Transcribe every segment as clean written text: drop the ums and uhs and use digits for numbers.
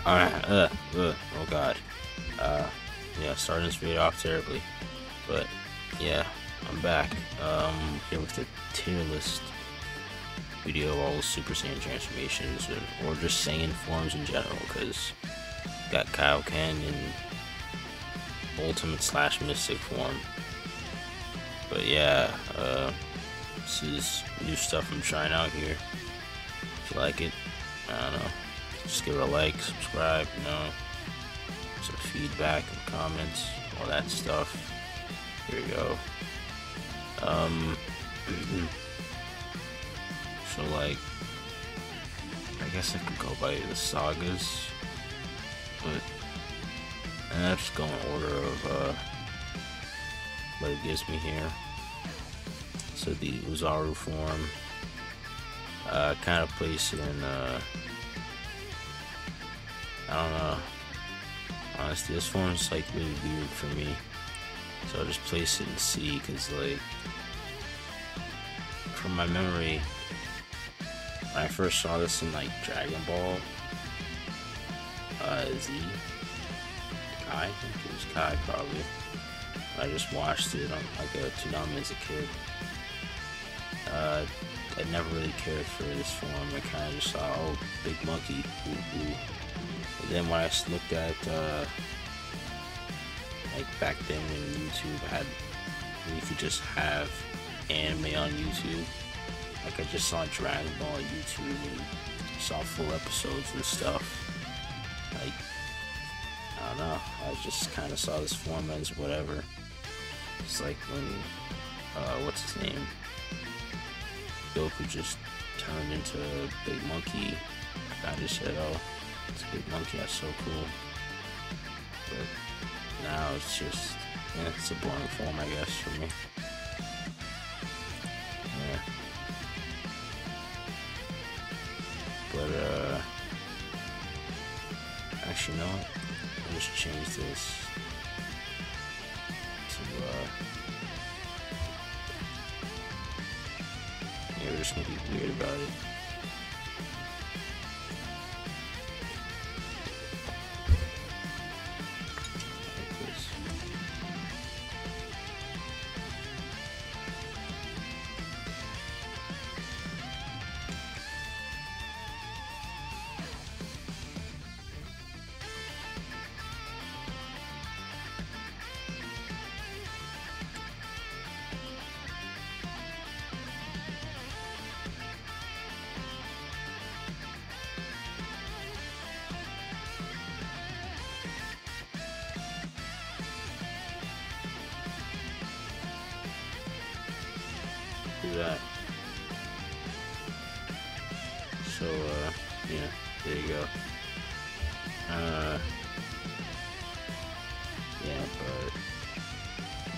Oh god. Yeah, starting this video off terribly. But yeah, I'm back. Here with the tier list video of all the Super Saiyan transformations, or just Saiyan forms in general, because got Kaioken in Ultimate / Mystic form. But yeah, this is new stuff I'm trying out here. If you like it, I don't know, just give it a like, subscribe, some feedback and comments, all that stuff. Here we go. So like, I guess I could go by the sagas, but I'll just go in order of what it gives me here. So the Uzaru form, kind of place it in, I don't know. Honestly, this form's like really weird for me. So I'll just place it in C, because like, from my memory, when I first saw this in like Dragon Ball Z, Kai, I think it was Kai probably. I just watched it on like a Toonami as a kid. I never really cared for this form. I kind of just saw, oh, big monkey, ooh, ooh. And then when I looked at, like back then when YouTube had, when you could just have anime on YouTube, like I just saw Dragon Ball on YouTube and saw full episodes and stuff. Like, I don't know, I just kind of saw this form as whatever. It's like when, what's his name? Goku just turned into a big monkey. I just said, oh, it's a big monkey, that's so cool. But now it's just, yeah, it's a boring form, I guess, for me. Yeah. But, actually, you know what? I'll just change this to, yeah, we're just gonna be weird about it. Like this. Do that. So, yeah, there you go. Yeah, but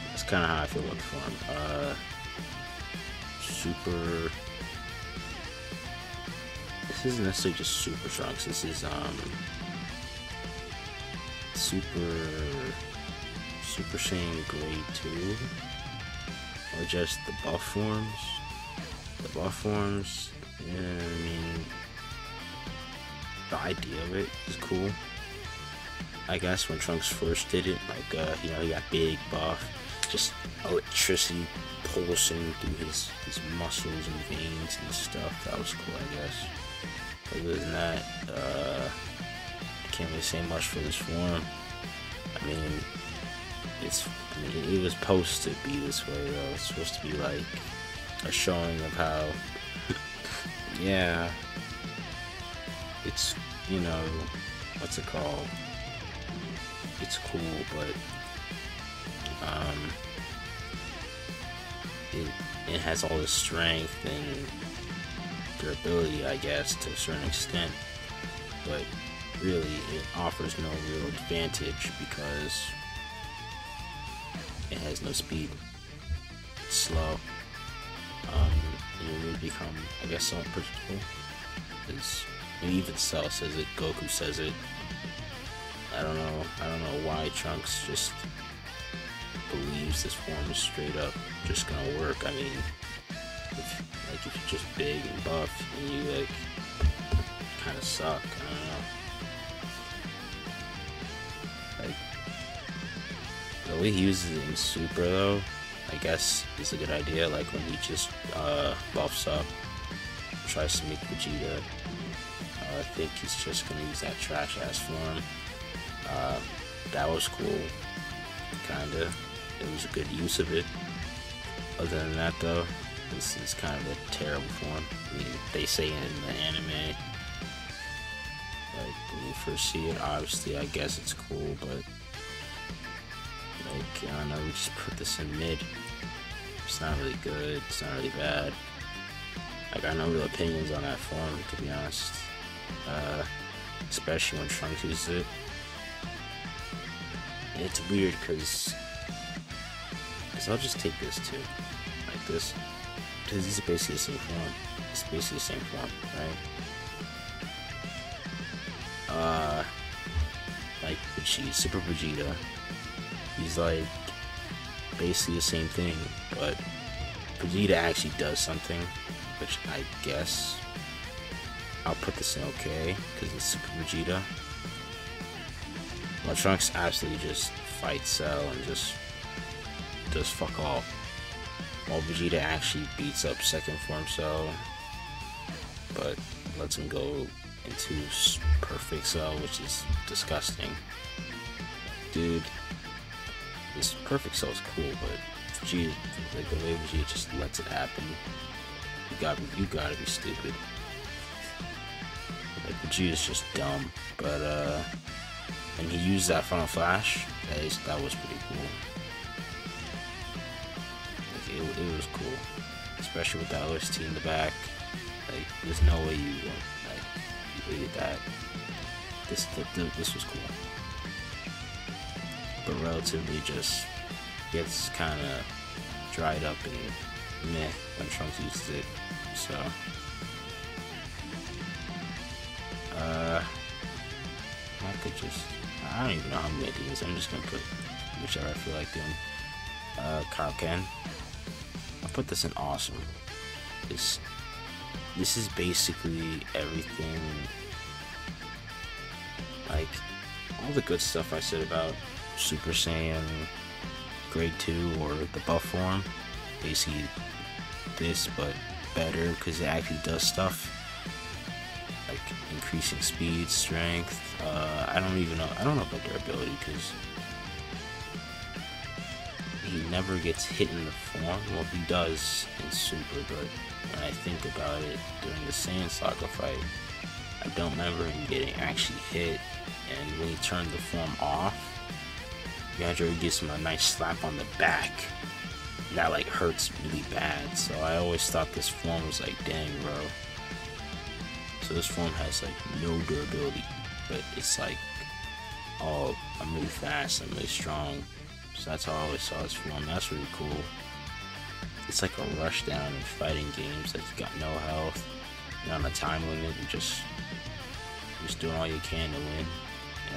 that's kind of how I feel about the form. Super. This isn't necessarily just Super Trunks. This is Super Saiyan Grade 2. Or just the buff forms. The buff forms, yeah, I mean, the idea of it is cool. I guess when Trunks first did it, like, he got big buff, just electricity pulsing through his muscles and veins and stuff. That was cool, I guess. Other than that, I can't really say much for this form. I mean, it was supposed to be this way, though. It's supposed to be like a showing of how, yeah, it's, what's it called? It's cool, but it has all this strength and durability, I guess, to a certain extent, but really it offers no real advantage because it has no speed. It's slow. It will become, I guess, so unpredictable. Even Cell says it, Goku says it. I don't know why Trunks just believes this form is straight up just gonna work. I mean, if you're just big and buff and you like kind of suck, I don't know. The way he uses it in Super though, I guess is a good idea. Like when he just buffs up, tries to make Vegeta. I think he's just gonna use that trash ass form. That was cool, kinda. It was a good use of it. Other than that though, this is kind of a terrible form. I mean, they say in the anime, like when you first see it, obviously I guess it's cool, but like I don't know, we just put this in mid. It's not really good. It's not really bad. I got no real opinions on that form, to be honest. Especially when Trunks uses it. And it's weird because I'll just take this too, like this, because these are basically the same form. It's basically the same form, right? Like Vegeta, Super Vegeta. He's like basically the same thing, but Vegeta actually does something, which I guess I'll put this in okay because it's Super Vegeta. While Trunks absolutely just fights Cell and just does fuck all. While Vegeta actually beats up second form Cell, but lets him go into perfect Cell, which is disgusting. Dude, this perfect Cell is cool, but Vegeta, like the way Vegeta just lets it happen, you gotta be stupid. Like Vegeta's just dumb, but and he used that Final Flash. That was pretty cool. Like it was cool, especially with that OST in the back. Like there's no way you hated that. This was cool, but relatively just gets kind of dried up and meh when Trunks uses it. So I could just, I don't even know how I'm gonna do this. I'm just gonna put whichever I feel like doing. Kaioken. I'll put this in awesome. This is basically everything, like all the good stuff I said about Super Saiyan Grade 2 or the buff form. Basically this, but better because it actually does stuff. Like increasing speed, strength. I don't know about durability because he never gets hit in the form. Well, he does in Super, but when I think about it during the Saiyan Saga fight, I don't remember him getting actually hit. And when he turned the form off, Yandere gives him a nice slap on the back. That like hurts really bad. So I always thought this form was like, dang, bro. So this form has like no durability, but it's like, oh, I'm really fast, I'm really strong. So that's how I always saw this form. That's really cool. It's like a rush down in fighting games that you got no health, you're on a time limit, and just doing all you can to win.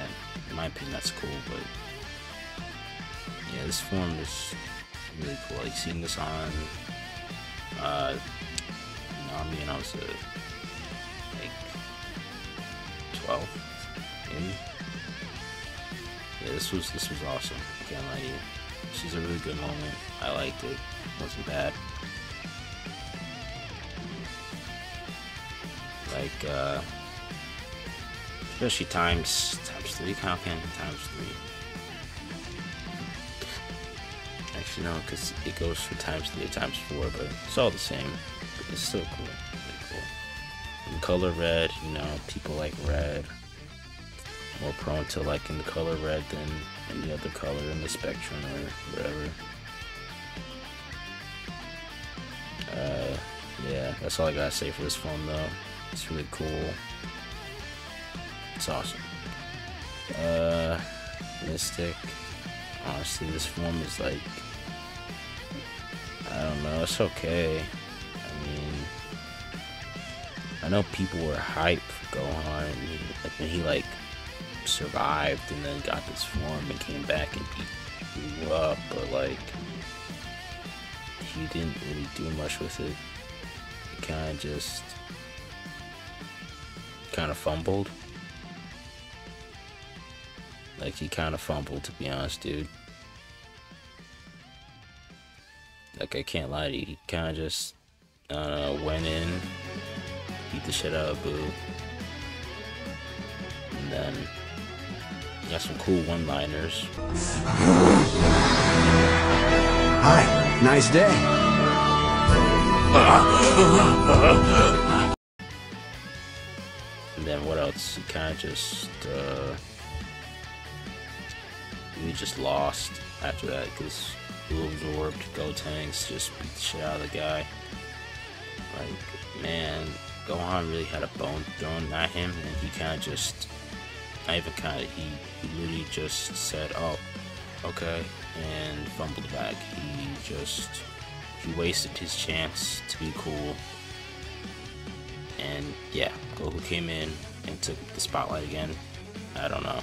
And in my opinion, that's cool. But yeah, this form is really cool. Like seeing this on Nami, and I was like 12, maybe. Yeah, this was awesome. I can't lie to you. This is a really good moment. I liked it. It wasn't bad. Like especially times 3 Kaioken, times 3. Actually no, because it goes from times 3 to times 4, but it's all the same. But it's still cool. Really cool. In color red, you know, people like red. More prone to liking the color red than any other color in the spectrum or whatever. Yeah, that's all I gotta say for this form though. It's really cool. It's awesome. Mystic. Honestly, this form is like, I don't know, it's okay. I mean, I know people were hyped for Gohan, like when he like survived and then got this form and came back and beat up, but like he didn't really do much with it. He kind of fumbled. Like he kind of fumbled, to be honest, dude. Like, I can't lie to you, he kind of just went in, beat the shit out of Boo, and then he got some cool one-liners. Hi, nice day. And then what else? He kind of just we just lost after that because Blue absorbed, Gotenks just beat the shit out of the guy. Like, man, Gohan really had a bone thrown at him, and he kind of just, not even kind of, he literally just said, oh, okay, and fumbled back. He wasted his chance to be cool. And yeah, Goku came in and took the spotlight again. I don't know.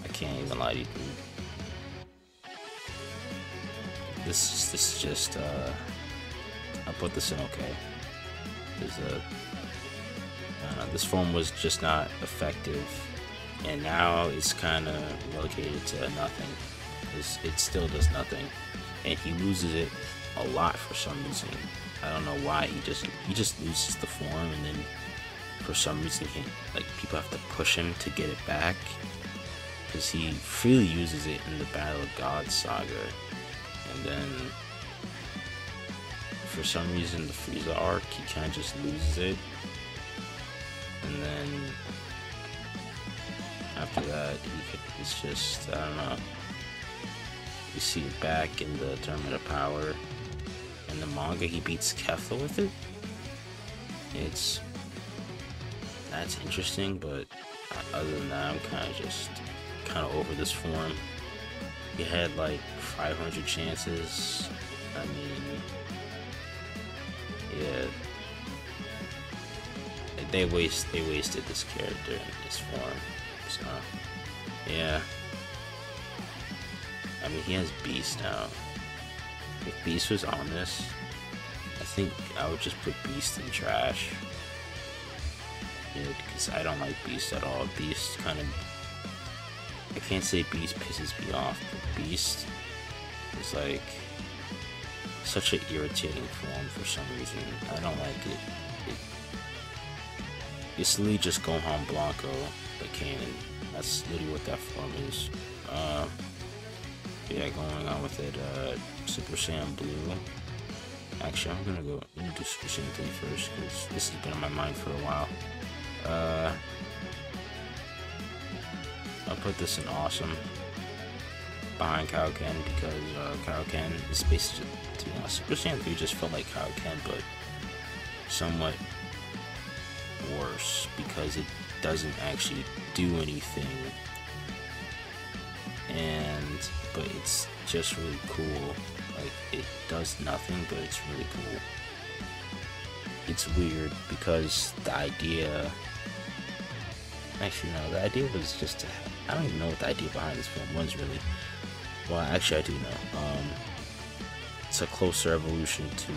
I can't even lie to you. This is just I'll put this in okay. This form was just not effective, and now it's kind of relegated to nothing. It still does nothing, and he loses it a lot for some reason. I don't know why. He just loses the form, and then for some reason people have to push him to get it back, because he freely uses it in the Battle of Gods saga, and then for some reason the Frieza arc, he kind of just loses it, and then after that it's just, I don't know. You see it back in the Tournament of Power. In the manga, he beats Kefla with it. That's interesting, but other than that, I'm kind of over this form. He had like 500 chances. I mean, yeah, they wasted this character in this form. So yeah, I mean, he has Beast now. If Beast was on this, I think I would just put Beast in trash. Yeah, because I don't like Beast at all. Beast kind of, I can't say Beast pisses me off, but Beast is like such an irritating form for some reason. I don't like it. It's literally just Gohan Blanco, the canon. That's literally what that form is. Yeah, going on with it, Super Saiyan Blue. Actually, I'm gonna do Super Saiyan 3 first, because this has been on my mind for a while. I'll put this in awesome behind Kaioken, because Kaioken is basically, to be honest, Super Saiyan 3 just felt like Kaioken, but somewhat worse, because it doesn't actually do anything, but it's just really cool. Like, it does nothing, but it's really cool. It's weird because the idea, actually no, the idea was just I don't even know what the idea behind this film was really. Well, actually I do know. It's a closer evolution to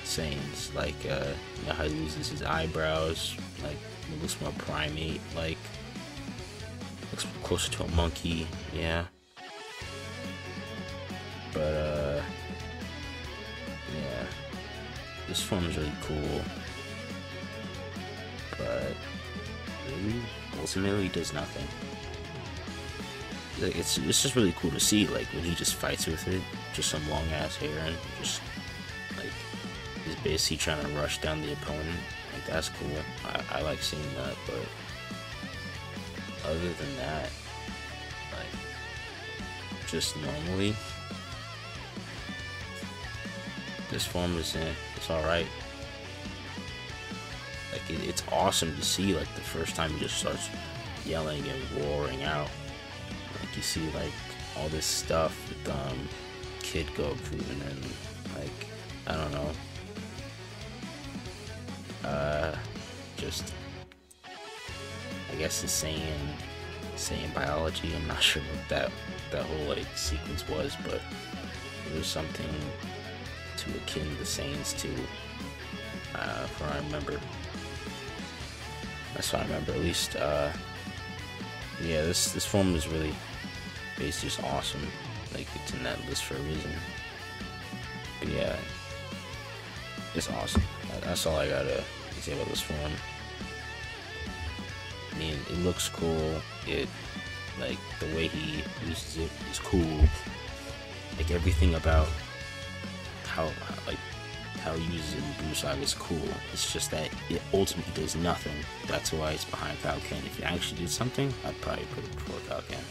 Saiyans, like you know how he loses his eyebrows, like it looks more primate, like looks closer to a monkey, yeah. But yeah, this form is really cool, but really ultimately does nothing. Like, it's just really cool to see, like when he just fights with it, just some long ass hair, and just like he's basically trying to rush down the opponent. Like, that's cool. I like seeing that, but other than that, like just normally, this form is it's alright. Like, it's awesome to see, like the first time he just starts yelling and roaring out. Like, you see like all this stuff with Kid Goku, and then like I don't know, just I guess the Saiyan biology. I'm not sure what that whole like sequence was, but it was something to akin the Saiyans too. From what I remember. That's what I remember, at least. Yeah, this form is really basically just awesome. Like, it's in that list for a reason. yeah, it's awesome. That's all I gotta say about this form. I mean, it looks cool. It, like, the way he uses it is cool. Like, everything about how he uses it in Blue Saga is cool. It's just that it ultimately does nothing. That's why it's behind Falcon. If it actually did something, I'd probably put it before Falcon.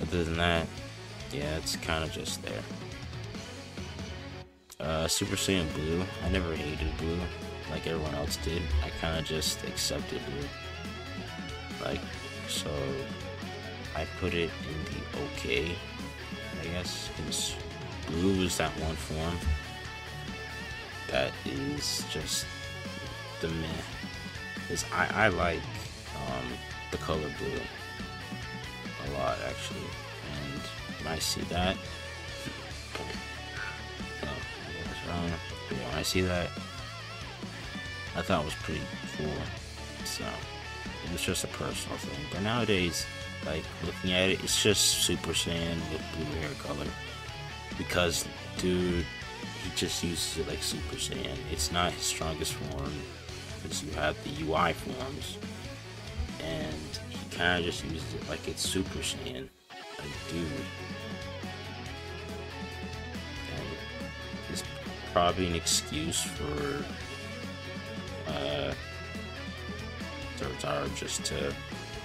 Other than that, yeah, it's kind of just there. Super Saiyan Blue. I never hated Blue like everyone else did. I kind of just accepted Blue. Like, so I put it in the okay, I guess, because Blue is that one form that is just the meh. Because I like the color blue a lot, actually, and when I see that, when I see that, I thought it was pretty cool. So it was just a personal thing. But nowadays, like, looking at it, it's just Super Saiyan with blue hair color. Because, dude, he just uses it like Super Saiyan. It's not his strongest form, because you have the UI forms, and he kind of just uses it like it's Super Saiyan. Like, dude. And it's probably an excuse for Zertar just to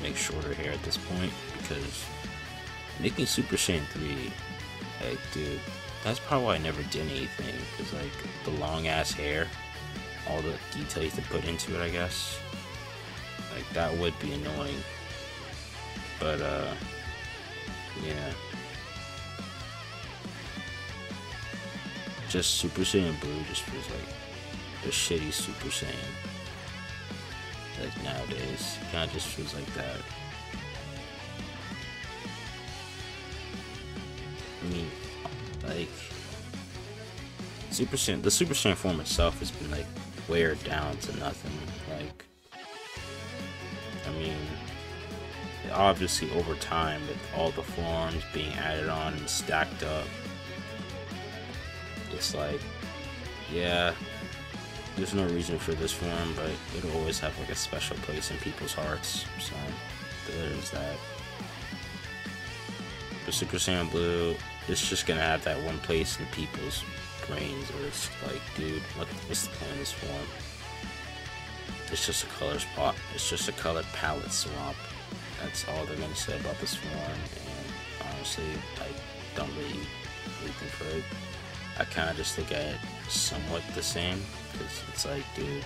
make shorter hair at this point, because making Super Saiyan 3, like, dude, that's probably why I never did anything, because, like, the long ass hair, all the detail you have to put into it, I guess, like, that would be annoying. But yeah, just Super Saiyan Blue just feels like a shitty Super Saiyan. Like, nowadays, it kind of just feels like that. I mean, like, the Super Saiyan form itself has been, like, weared down to nothing. Like, I mean, obviously over time, with all the forms being added on and stacked up, it's like, yeah, there's no reason for this form, but it'll always have, like, a special place in people's hearts. So there's that. But Super Saiyan Blue, it's just gonna have that one place in people's brains where it's like, dude, what's the point of this form? It's just a color spot. It's just a color palette swap. That's all they're gonna say about this form, and honestly, I don't really think for it. I kind of just look at it somewhat the same, because it's like, dude,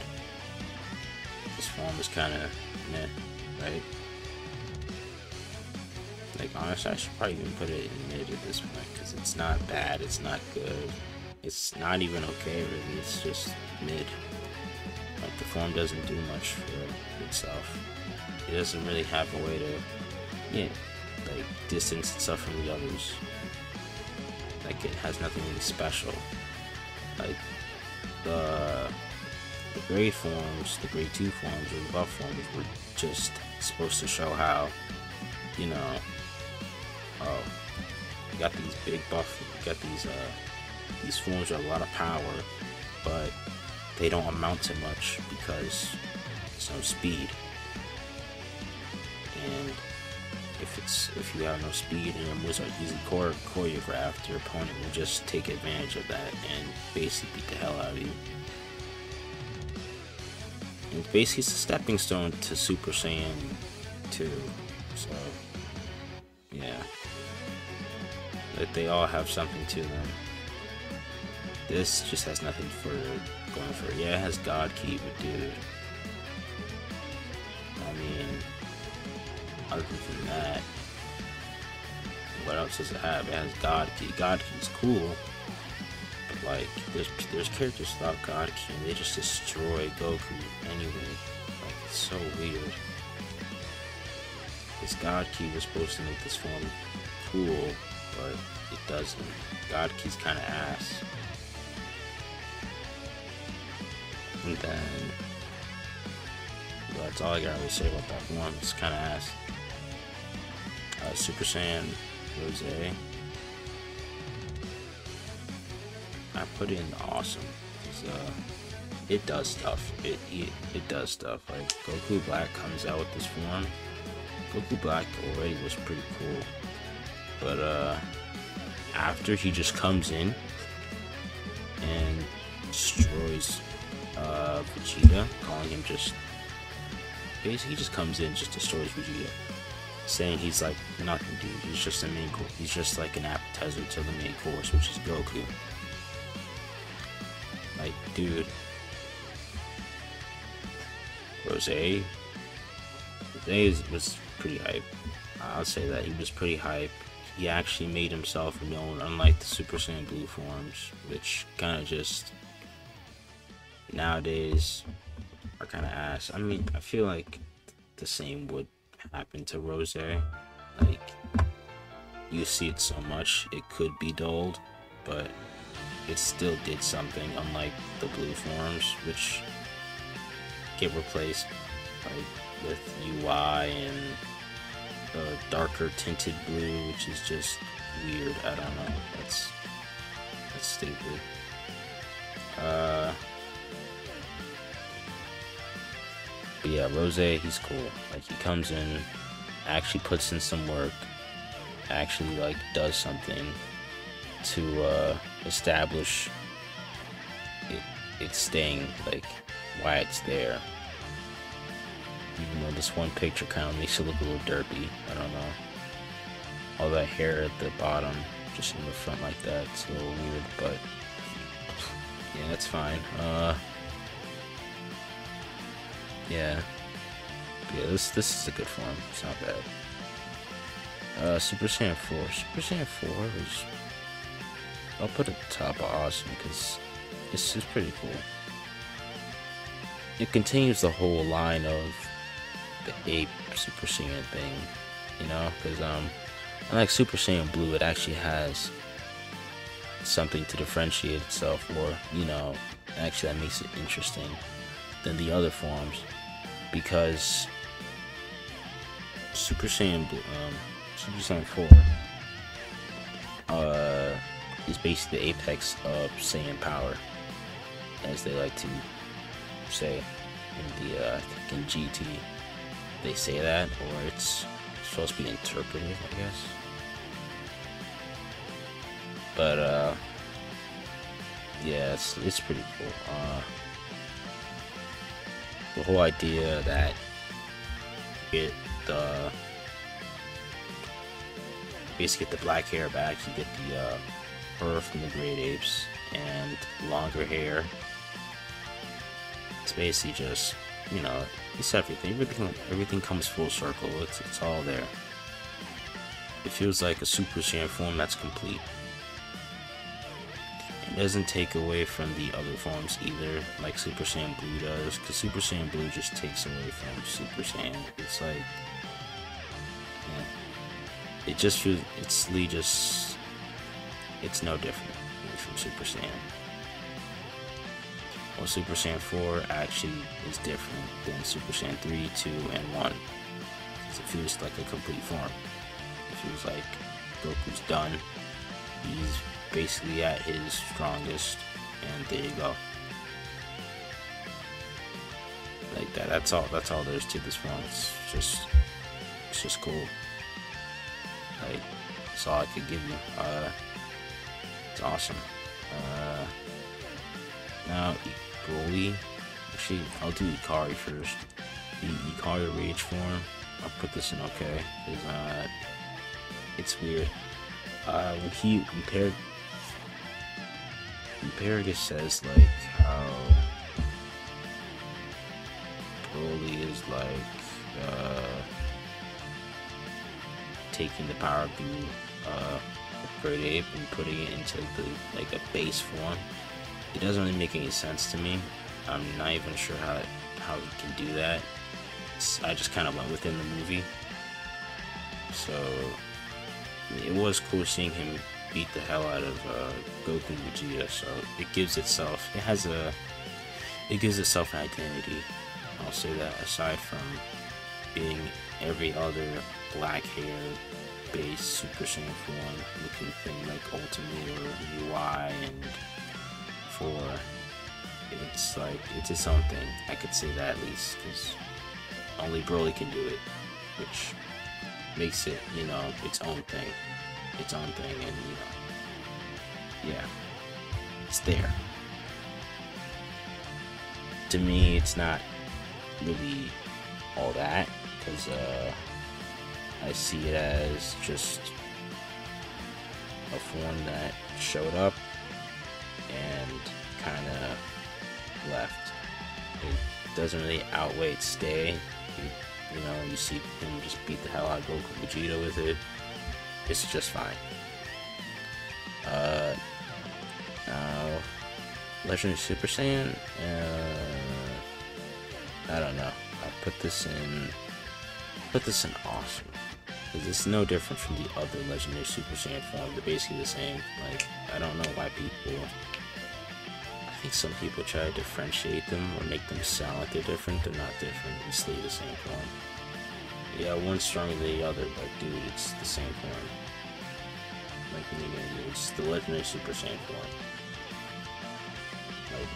this form is kind of meh, right? Like, honestly, I should probably even put it in mid at this point, because it's not bad, it's not good, it's not even okay, really, it's just mid. Like, the form doesn't do much for itself. It doesn't really have a way to, yeah, like, distance itself from the others. Like, it has nothing really special. Like, the grade forms, the grade 2 forms, or the buff forms were just supposed to show how, you know, oh, you got these big buff, you got these forms with a lot of power, but they don't amount to much because there's no speed. And if you have no speed and your moves are easily choreographed, your opponent will just take advantage of that and basically beat the hell out of you. And basically, it's a stepping stone to Super Saiyan 2. So, yeah. Like, they all have something to them. This just has nothing for going for it. Yeah, it has God Key, but dude, I mean, other than that, what else does it have? It has God Key. God Key's cool, but, like, there's characters without God Key and they just destroy Goku anyway. Like, it's so weird. This God Key was supposed to make this form cool, but it doesn't. God Key's kind of ass. And then, well, that's all I gotta really say about that form. It's kind of ass. Super Saiyan Rose. I put in awesome. It does stuff. It does stuff. Like Goku Black comes out with this form. Goku Black already was pretty cool, but after he just comes in and destroys Vegeta, calling him just basically he just comes in and just destroys Vegeta, saying he's like nothing, dude. He's just a main course. He's just like an appetizer to the main course, which is Goku. Like, dude, Rose was pretty hype. I'll say that he was pretty hype. He actually made himself known, unlike the Super Saiyan Blue forms, which kind of just nowadays are kind of ass. I mean, I feel like the same would happen to Rose. Like, you see it so much, it could be dulled, but it still did something, unlike the blue forms, which get replaced like with UI and darker tinted blue, which is just weird. I don't know. That's stupid. But yeah, Rose, he's cool. Like, he comes in, actually puts in some work, actually like does something to establish it staying, like, why it's there. Even though this one picture kind of makes it look a little derpy. I don't know. All that hair at the bottom, just in the front like that, it's a little weird, but yeah, that's fine. Yeah, this is a good form. It's not bad. Super Saiyan 4. Super Saiyan 4 is, I'll put it at the top of awesome because this is pretty cool. It continues the whole line of the ape Super Saiyan thing, you know, because unlike Super Saiyan Blue, it actually has something to differentiate itself, or, you know, actually that makes it interesting than the other forms, because Super Saiyan 4 is basically the apex of Saiyan power, as they like to say in the I think in GT they say that, or it's supposed to be interpreted, I guess. But yeah, it's pretty cool. The whole idea that you get the basically get the black hair back, you get the fur from the great apes and longer hair. It's basically just, you know, it's everything. Everything comes full circle. It's all there. It feels like a Super Saiyan form that's complete. It doesn't take away from the other forms either, like Super Saiyan Blue does, because Super Saiyan Blue just takes away from Super Saiyan. It's like, yeah, it just feels, it's no different from Super Saiyan. Well, Super Saiyan 4 actually is different than Super Saiyan 3, 2, and 1. It feels like a complete form. It feels like Goku's done. He's basically at his strongest, and there you go. Like that. That's all there is to this form. It's just cool. Like, that's all I could give you. It's awesome. Now Broly. Actually, I'll do Ikari first. The Ikari Rage form, I'll put this in okay, because it's weird. When he Imperagus says like how Broly is like taking the power of the Great Ape and putting it into the like a base form. It doesn't really make any sense to me. I'm not even sure how he can do that. I just kind of went within the movie. So it was cool seeing him beat the hell out of Goku and Vegeta. So it gives itself an identity. I'll say that, aside from being every other black hair based Super Saiyan form looking thing like Ultimate or UI and 4, it's like, it's its own thing. I could say that at least, because only Broly can do it, which makes it, you know, its own thing. Its own thing, and, you know, yeah, it's there. To me, it's not really all that, because I see it as just a form that showed up and kind of left. It doesn't really outweigh its stay. You know, you see him just beat the hell out of Goku Vegeta with it. It's just fine. Now, Legendary Super Saiyan, I don't know. I'll put this in awesome. Because it's no different from the other Legendary Super Saiyan form. They're basically the same. Like, I don't know why people... I think some people try to differentiate them or make them sound like they're different. They're not different. They stay the same form. Yeah, one's stronger than the other, but dude, it's the same form. Like, it's the Legendary Super Saiyan form. Like,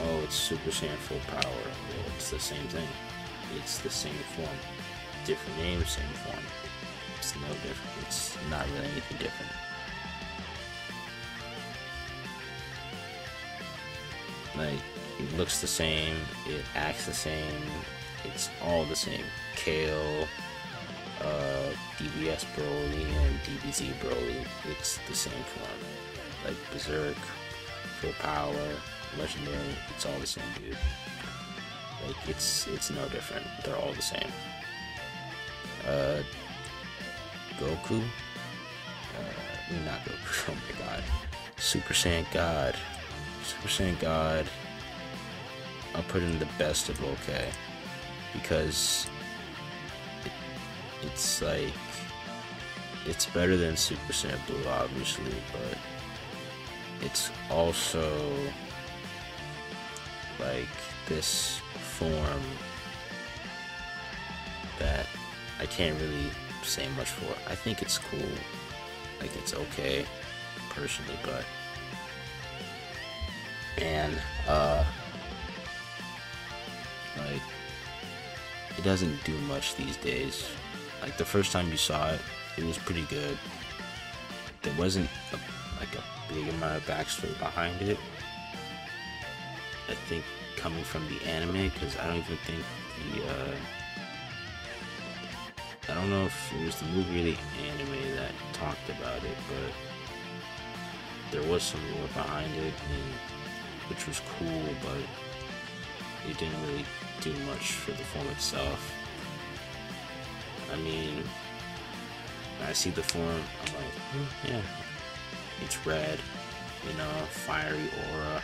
oh, it's Super Saiyan full power. Well, it's the same thing. It's the same form. Different name, same form. It's no different. It's not really anything different. Like, it looks the same, it acts the same, it's all the same. Kale, DBS Broly, and DBZ Broly, it's the same form. Like Berserk, Full Power, Legendary, it's all the same, dude. Like, it's no different. They're all the same. Goku, not Goku. Oh my God, Super Saiyan God. Super Saiyan God, I'll put in the best of okay, because it's like, it's better than Super Saiyan Blue, obviously, but it's also like this form that I can't really say much for. I think it's cool, like, it's okay personally, but and like, it doesn't do much these days. Like, the first time you saw it, it was pretty good. There wasn't like a big amount of backstory behind it, I think, coming from the anime, because I don't even think I don't know if it was the movie or the anime that talked about it, but there was some lore behind it, and which was cool, but it didn't really do much for the form itself. I mean, when I see the form, I'm like, yeah, it's red, you know, fiery aura,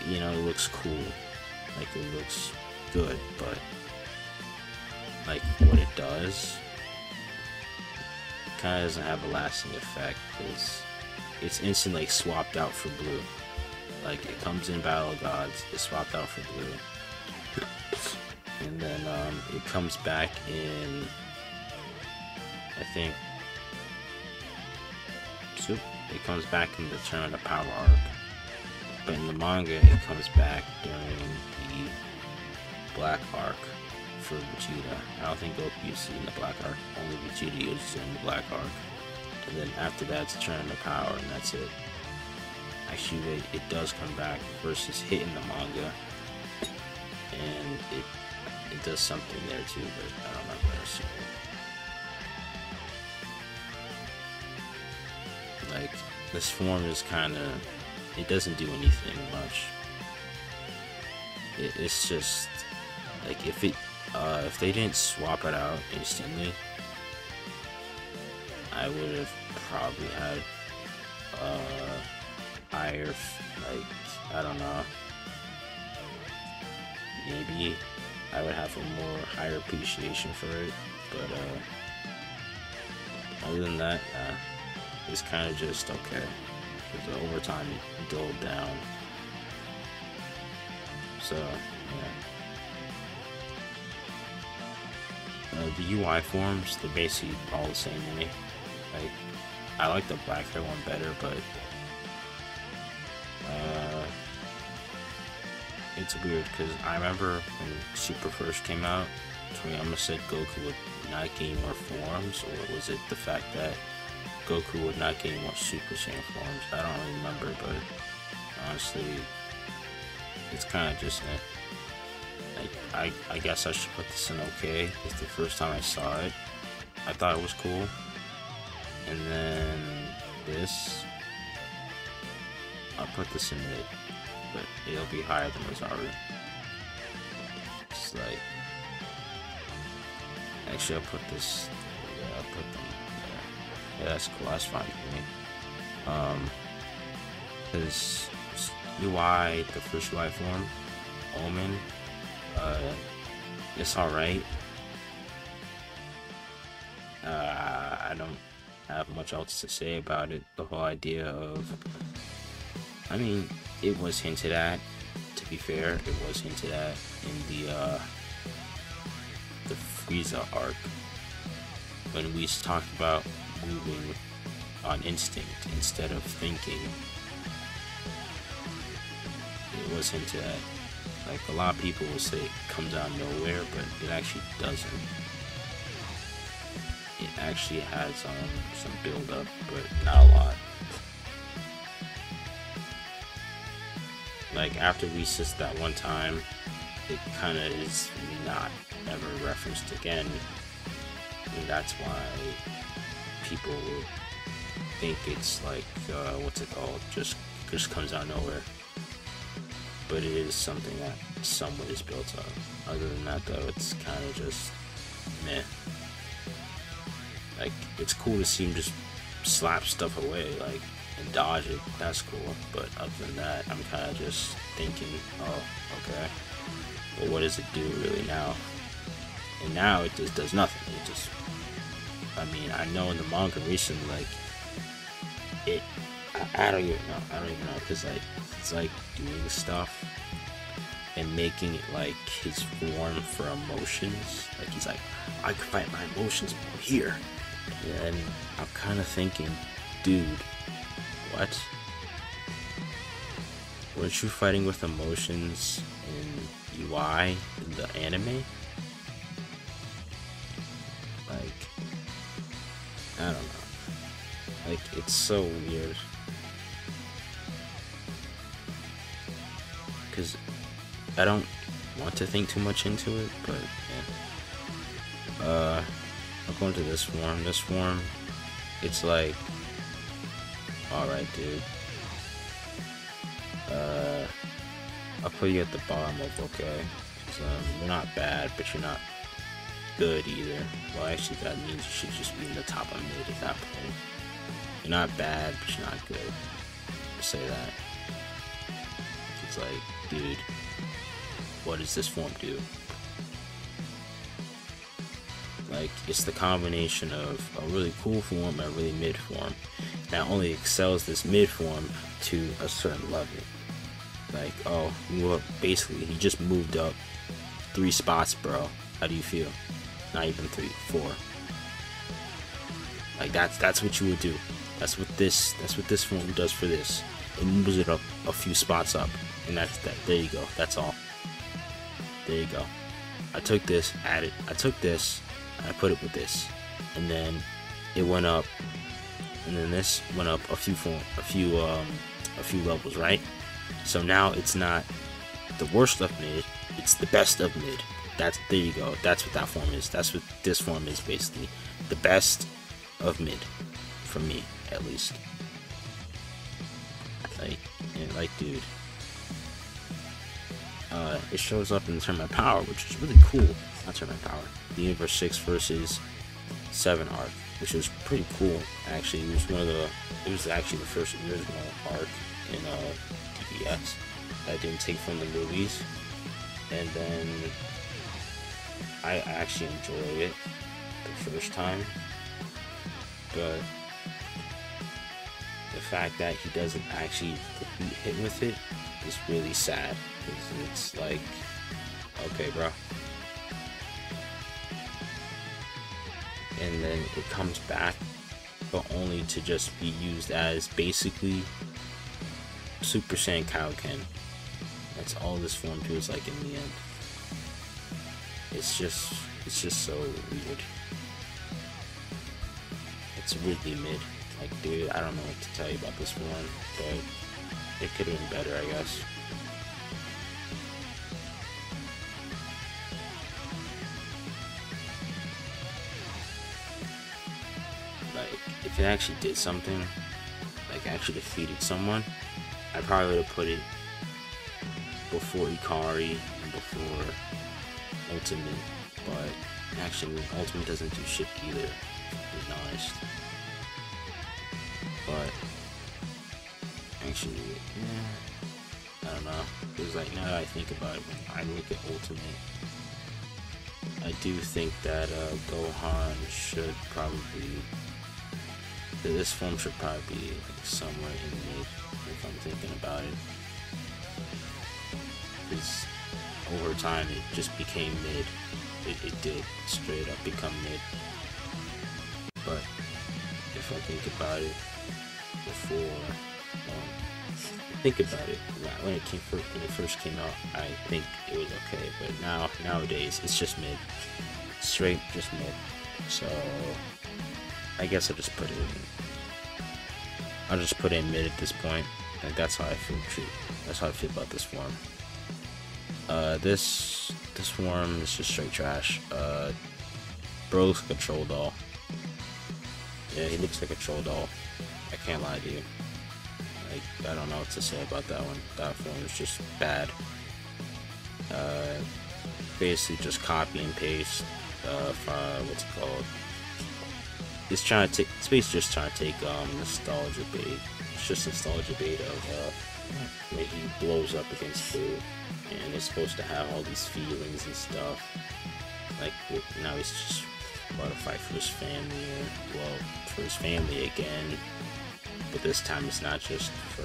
you know, it looks cool, like, it looks good, but like, what it does, it kind of doesn't have a lasting effect, because it's instantly swapped out for blue. Like, it comes in Battle of Gods, it's swapped out for blue, and then it comes back in, I think, it comes back in the Turn of the Power arc, but in the manga it comes back during the Black arc for Vegeta. I don't think Goku uses it in the Black arc, only Vegeta uses it in the Black arc. And then after that, it's Turn of the Power, and that's it. Actually, wait, it does come back versus hit in the manga, and it does something there too, but I don't remember what I was saying. Like, this form is kind of, it doesn't do anything much. It's just like, if they didn't swap it out instantly, I would have probably had higher, like, I don't know, maybe I would have a more higher appreciation for it, but other than that, it's kind of just okay, because over time it dulled down. So yeah, the UI forms, they're basically all the same to me. Like, I like the black hair one better, but it's weird because I remember when Super first came out, Toriyama said Goku would not gain more forms, or was it the fact that Goku would not gain more Super Saiyan forms? I don't really remember, but honestly, it's kind of just like, I guess I should put this in okay. It's the first time I saw it. I thought it was cool. And then this, I'll put this in mid, but it'll be higher than Rosaru. It's like, actually I'll put this, yeah, I'll put them, yeah, that's cool, that's fine for me. Because UI, the first UI form, Omen, it's alright. I don't have much else to say about it. The whole idea of, I mean, it was hinted at, to be fair, it was hinted at in the Frieza arc, when we talked about moving on instinct instead of thinking. It was hinted at. Like, a lot of people will say it comes out of nowhere, but it actually doesn't. It actually has some build up, but not a lot. Like, after Recess that one time, it kind of is not ever referenced again, and that's why people think it's like, what's it called, just comes out of nowhere. But it is something that somewhat is built up. Other than that, though, it's kind of just meh. Like, it's cool to see him just slap stuff away, like, and dodge it. That's cool. But other than that, I'm kind of just thinking, oh, okay. Well, what does it do really now? And now it just does nothing. It just, I mean, I know in the manga recently, like, it, I don't even know, because, like, it's like doing stuff and making it like his form for emotions. Like, he's like, I can fight my emotions more here. And I'm kind of thinking, dude, what? Weren't you fighting with emotions in UI, in the anime? Like, I don't know. Like, it's so weird. Because I don't want to think too much into it, but yeah. I'll go into this form. This form, it's like, alright, dude. I'll put you at the bottom of okay. You're not bad, but you're not good either. Well, actually, that means you should just be in the top of mid at that point. You're not bad, but you're not good. I'll say that. It's like, dude, what does this form do? Like, it's the combination of a really cool form and a really mid form. Not only excels this mid form to a certain level. Like, oh, well, basically, he just moved up 3 spots, bro. How do you feel? Not even 3, 4. Like, that's what you would do. That's what this form does for this. It moves it up a few spots up, and that's that. There you go. That's all. There you go. I took this, added. I took this, I put it with this, and then it went up, and then this went up a few levels, right? So now it's not the worst of mid, it's the best of mid. There you go. That's what that form is. That's what this form is, basically. The best of mid, for me, at least. Like, dude. It shows up in Tournament Power, which is really cool. Not Tournament Power. The Universe 6 versus 7 arc, which was pretty cool. Actually, it was actually the first original arc in DBS that I didn't take from the movies, and then I actually enjoyed it the first time, but the fact that he doesn't actually hit with it is really sad, because it's like, okay, bro. And then it comes back, but only to just be used as basically Super Saiyan Kaioken. That's all this form feels like in the end. It's just so weird. It's really mid. Like, dude, I don't know what to tell you about this form, but it could have been better, I guess. Like, if it actually did something, like actually defeated someone, I probably would have put it before Ikari and before Ultimate, but actually Ultimate doesn't do shit either, to be honest. But actually, yeah, I don't know, because like now that I think about it, when I look at Ultimate, I do think that Gohan should probably, this form should probably be like somewhere in mid, if I'm thinking about it. Because over time it just became mid. It did straight up become mid. But if I think about it before, think about it, when it first came out, I think it was okay. But nowadays it's just mid, straight just mid. So I guess I'll just put it in mid at this point. Like, that's how I feel. That's how I feel about this form. This form is just straight trash. Bro's like a troll doll. Yeah, he looks like a troll doll. I can't lie to you. Like, I don't know what to say about that one. That form is just bad. Basically just copy and paste. What's it called? It's basically just trying to take nostalgia bait. It's just nostalgia bait of when he blows up against Boo, and it's supposed to have all these feelings and stuff. Like, now he's just about to fight for his family, or, well, for his family again. But this time it's not just for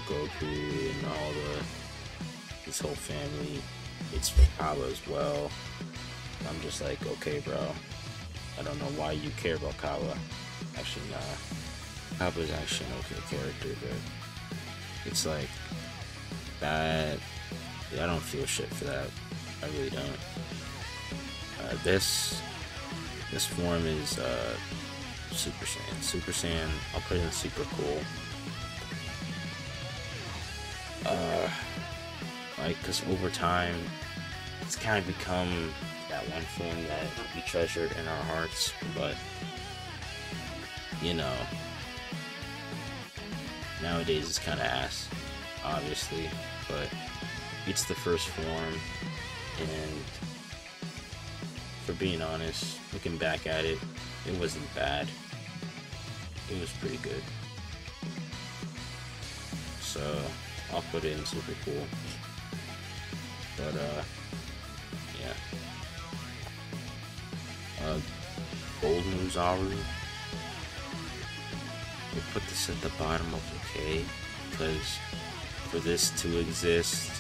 Goku and all his whole family. It's for Kawa as well. I'm just like, okay, bro. I don't know why you care about Kawa. Actually, nah. Kawa's actually an okay character, but it's like that. I don't feel shit for that. I really don't. This form is Super Saiyan. Super Saiyan, I'll put it in super cool. Like, cause over time, it's kind of become that one form that we treasured in our hearts, but nowadays it's kind of ass, obviously, but it's the first form, and for being honest, looking back at it, it wasn't bad. It was pretty good. So I'll put it in super cool. But yeah. Golden Muzaru. We'll put this at the bottom of okay, because for this to exist,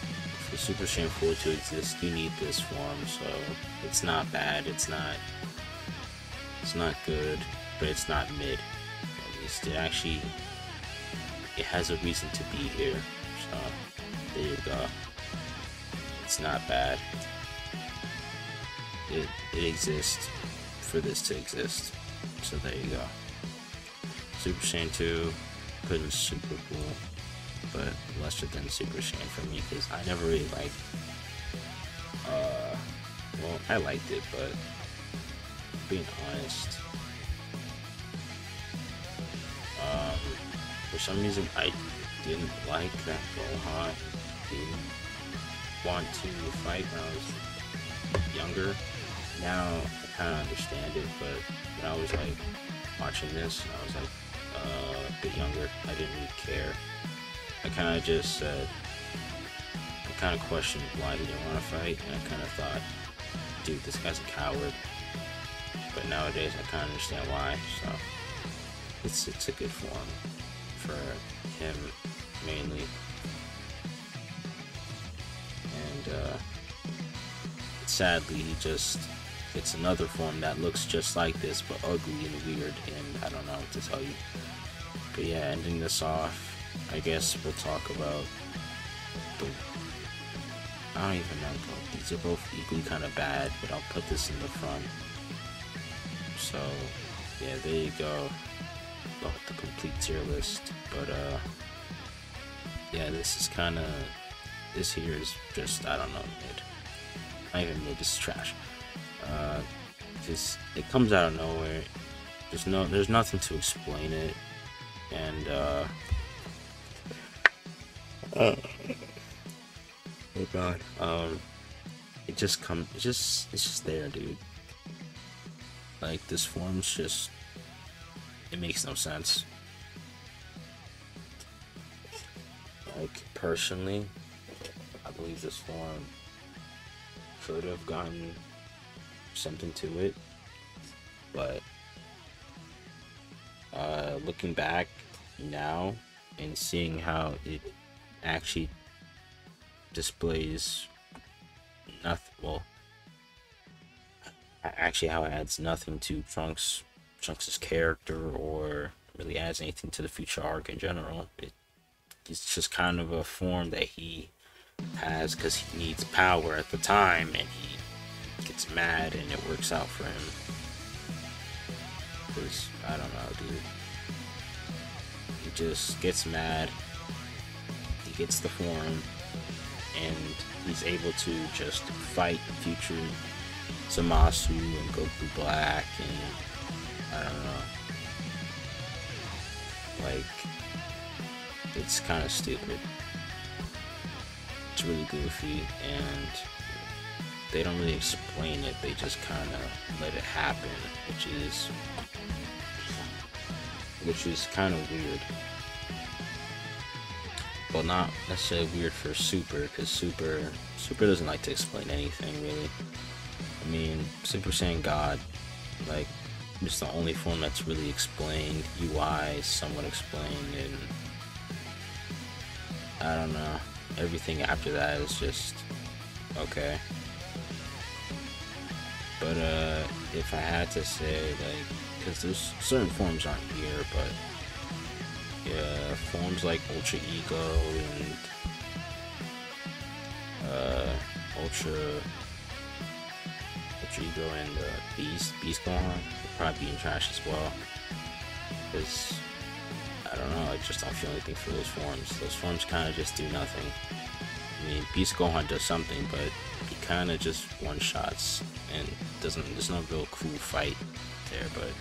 for Super Saiyan 4 to exist, you need this form. So it's not bad. It's not good, but it's not mid. At least it has a reason to be here. So there you go. It's not bad. It exists for this to exist. So there you go. Super Saiyan 2, put in super cool, but lesser than Super Saiyan for me, because I never really liked. Well, I liked it, but being honest, for some reason I didn't like that Gohan didn't want to fight when I was younger. Now I kind of understand it, but when I was like watching this, I was like a bit younger, I didn't really care. I kind of just said, I kind of questioned why he didn't want to fight, and I kind of thought, dude, this guy's a coward. But nowadays I kind of understand why, so it's a good form for him mainly. And sadly, it's another form that looks just like this, but ugly and weird, and I don't know what to tell you. But yeah, ending this off, I guess we'll talk about the. I don't even know. These are both equally kind of bad, but I'll put this in the front. So, yeah, there you go. About the complete tier list. But, yeah, this is kind of. This here is just, I don't know, mid. Not even mid, this is trash. Just, it comes out of nowhere. There's nothing to explain it. And, oh god. It's just there, dude. Like, this form's just, it makes no sense. Like, personally, I believe this form should have gotten something to it, but looking back now and seeing how it actually displays nothing, well, actually how it adds nothing to Trunks' character or really adds anything to the future arc in general. It's just kind of a form that he has because he needs power at the time, and he gets mad and it works out for him. Because, I don't know, dude. He just gets mad, he gets the form, and he's able to just fight future Zamasu and Goku Black, and I don't know. Like, it's kind of stupid. It's really goofy, and they don't really explain it, they just kind of let it happen, which is kind of weird. Well, not necessarily weird for Super, because Super doesn't like to explain anything, really. I mean, Super Saiyan God, like, it's the only form that's really explained, UI somewhat explained, and I don't know, everything after that is just okay. But if I had to say, like, because there's certain forms aren't here, but yeah, forms like Ultra Ego and Ultra Ego and Beast Gohan would probably be in trash as well, because I don't know, I just don't feel anything for those forms. Those forms kind of just do nothing. I mean, Beast Gohan does something, but he kind of just one-shots and there's no real cool fight there. But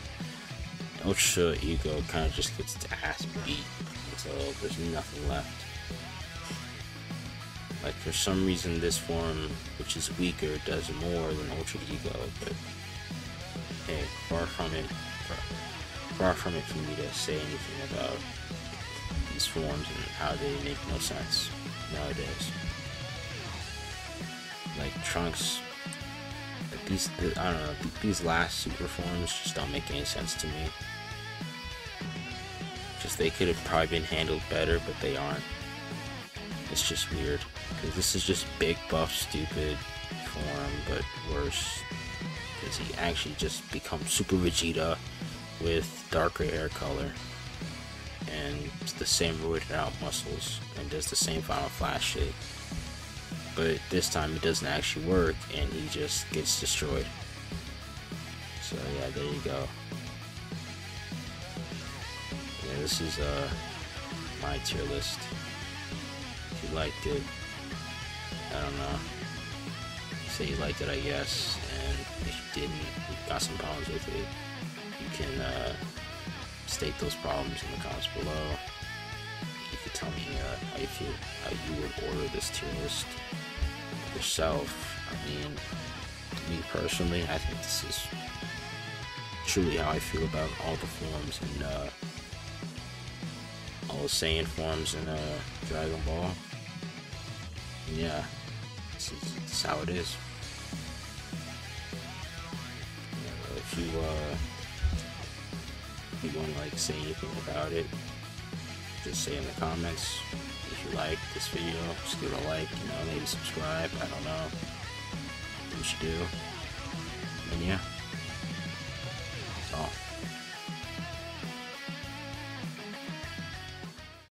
Ultra Ego kind of just gets its ass beat until there's nothing left. Like, for some reason this form, which is weaker, does more than Ultra Ego, but hey, far from it for me to say anything about these forms and how they make no sense nowadays. Like, Trunks, I don't know, these last super forms just don't make any sense to me. Just, they could have probably been handled better, but they aren't. It's just weird, because this is just big buff stupid form, but worse, because he actually just becomes Super Vegeta with darker hair color and the same roided out muscles and does the same Final Flash shit, but this time it doesn't actually work and he just gets destroyed. So yeah, there you go. Yeah, this is my tier list. If you liked it, I don't know, say you liked it, I guess, and if you didn't, you got some problems with it, you can state those problems in the comments below. You can tell me how you feel, how you would order this tier list yourself. I mean, me personally, I think this is truly how I feel about all the forms and all the Saiyan forms in Dragon Ball. And yeah, this is how it is. Yeah, if you want to like say anything about it, just say in the comments. If you like this video, just give it a like, you know, maybe subscribe, I don't know what you should do. And yeah, that's all.